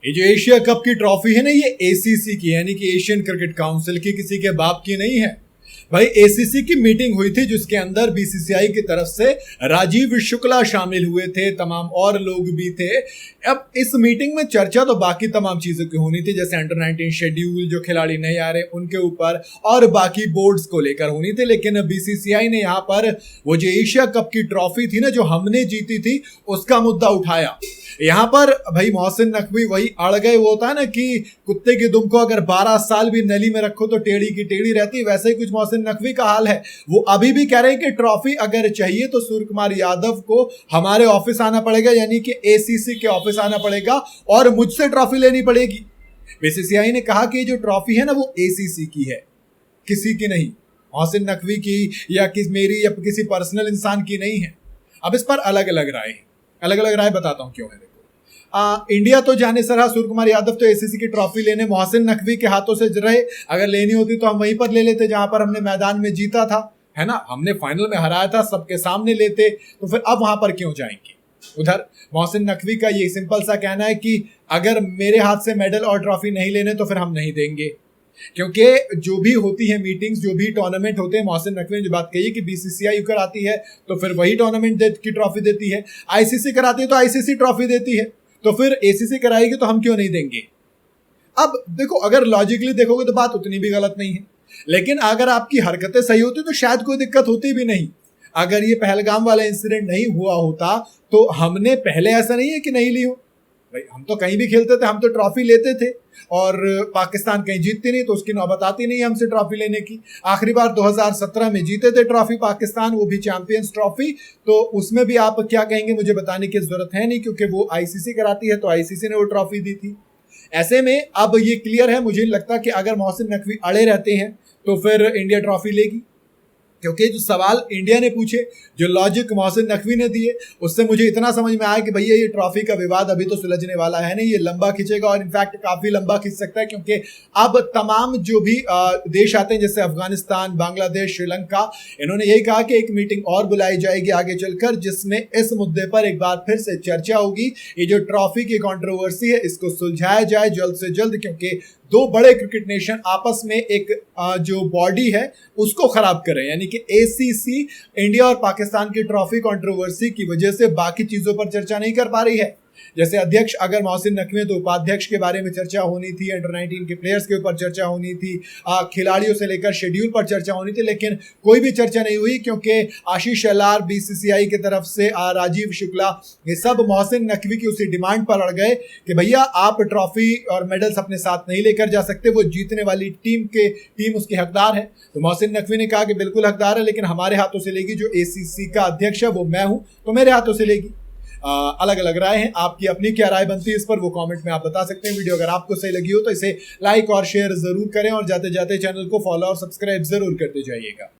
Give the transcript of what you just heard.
ये जो Asia cup की ट्रॉफी है ना, ये एसीसी की यानी कि एशियन क्रिकेट काउंसिल की, किसी के बाप की नहीं है भाई। एसीसी की मीटिंग हुई थी जिसके अंदर बीसीसीआई की तरफ से राजीव शुक्ला शामिल हुए थे, तमाम और लोग भी थे। अब इस मीटिंग में चर्चा तो बाकी तमाम चीजों की होनी थी, जैसे अंडर 19 शेड्यूल, जो खिलाड़ी नहीं आ रहे उनके ऊपर, और बाकी बोर्ड्स को लेकर होनी थी। लेकिन बीसीसीआई ने यहाँ पर वो जो एशिया कप की ट्रॉफी थी ना, जो हमने जीती थी, उसका मुद्दा उठाया। यहाँ पर भाई मोहसिन नकवी वही अड़ गए। वो होता है ना कि कुत्ते की दुम को अगर 12 साल भी नली में रखो तो टेढ़ी की टेढ़ी रहती, वैसे ही कुछ मोहसिन नकवी का हाल है। वो अभी भी कह रहे हैं कि ट्रॉफी अगर चाहिए तो सूर्य कुमार यादव को हमारे ऑफिस आना पड़ेगा, यानी कि एसीसी के ऑफिस आना पड़ेगा और मुझसे ट्रॉफी लेनी पड़ेगी। बीसीसीआई ने कहा कि जो ट्रॉफी है ना, वो एसीसी की है, किसी की नहीं, मोहसिन नकवी की या मेरी या किसी पर्सनल इंसान की नहीं है। अब इस पर अलग अलग राय है, अलग अलग राय बताता हूं क्यों है। इंडिया तो जाने सर सूर्य कुमार यादव तो एसीसी की ट्रॉफी लेने मोहसिन नकवी के हाथों से रहे। अगर लेनी होती तो हम वहीं पर ले लेते जहां पर हमने मैदान में जीता था, है ना, हमने फाइनल में हराया था, सबके सामने लेते। तो फिर अब वहां पर क्यों जाएंगे। उधर मोहसिन नकवी का ये सिंपल सा कहना है कि अगर मेरे हाथ से मेडल और ट्रॉफी नहीं लेने तो फिर हम नहीं देंगे, क्योंकि जो भी होती है मीटिंग्स, जो भी टूर्नामेंट होते हैं, मोहसिन नकवी ने जो बात कही कि बीसीसीआई कराती है तो फिर वही टूर्नामेंट की ट्रॉफी देती है, आईसीसी कराती है तो आईसीसी ट्रॉफी देती है, तो फिर एसीसी कराएगी तो हम क्यों नहीं देंगे। अब देखो, अगर लॉजिकली देखोगे तो बात उतनी भी गलत नहीं है, लेकिन अगर आपकी हरकतें सही होती तो शायद कोई दिक्कत होती भी नहीं। अगर ये पहलगाम वाला इंसिडेंट नहीं हुआ होता तो हमने पहले, ऐसा नहीं है कि नहीं ली हो भाई, हम तो कहीं भी खेलते थे, हम तो ट्रॉफी लेते थे, और पाकिस्तान कहीं जीतती नहीं तो उसकी नौबत आती नहीं हमसे ट्रॉफी लेने की। आखिरी बार 2017 में जीते थे ट्रॉफी पाकिस्तान, वो भी चैंपियंस ट्रॉफी, तो उसमें भी आप क्या कहेंगे मुझे बताने की जरूरत है नहीं, क्योंकि वो आईसीसी कराती है तो आईसीसी ने वो ट्रॉफी दी थी। ऐसे में अब ये क्लियर है, मुझे नहीं लगता कि अगर मोहसिन नकवी अड़े रहते हैं तो फिर इंडिया ट्रॉफी लेगी, क्योंकि जो सवाल इंडिया ने पूछे, जो लॉजिक मोहसिन नकवी ने दिए, उससे मुझे इतना समझ में आया कि भैया ये ट्रॉफी का विवाद अभी तो सुलझने वाला है नहीं, ये लंबा खींचेगा, और इनफैक्ट काफी लंबा खींच सकता है, क्योंकि अब तमाम जो भी देश आते हैं, जैसे अफगानिस्तान, बांग्लादेश, श्रीलंका, इन्होंने यही कहा कि एक मीटिंग और बुलाई जाएगी आगे चलकर, जिसमें इस मुद्दे पर एक बार फिर से चर्चा होगी। ये जो ट्रॉफी की कंट्रोवर्सी है, इसको सुलझाया जाए जल्द से जल्द, क्योंकि दो बड़े क्रिकेट नेशन आपस में एक जो बॉडी है उसको खराब कर रहे हैं, यानी कि एसीसी इंडिया और पाकिस्तान की ट्रॉफी कंट्रोवर्सी की वजह से बाकी चीजों पर चर्चा नहीं कर पा रही है। जैसे अध्यक्ष अगर मोहसिन नकवी है तो उपाध्यक्ष के बारे में चर्चा होनी थी, अंडर 19 के प्लेयर्स के ऊपर चर्चा होनी थी, खिलाड़ियों से लेकर शेड्यूल पर चर्चा होनी थी, लेकिन कोई भी चर्चा नहीं हुई, क्योंकि आशीष शेलार, बीसीसीआई की तरफ से राजीव शुक्ला, ये सब मोहसिन नकवी की उसी डिमांड पर अड़ गए कि भैया आप ट्रॉफी और मेडल्स अपने साथ नहीं लेकर जा सकते, वो जीतने वाली टीम उसकी हकदार है। तो मोहसिन नकवी ने कहा कि बिल्कुल हकदार है, लेकिन हमारे हाथों से लेगी, जो एसीसी का अध्यक्ष है वो मैं हूं, तो मेरे हाथों से लेगी। अलग अलग राय है, आपकी अपनी क्या राय बनती है इस पर, वो कमेंट में आप बता सकते हैं। वीडियो अगर आपको सही लगी हो तो इसे लाइक और शेयर जरूर करें, और जाते जाते चैनल को फॉलो और सब्सक्राइब जरूर करते जाइएगा।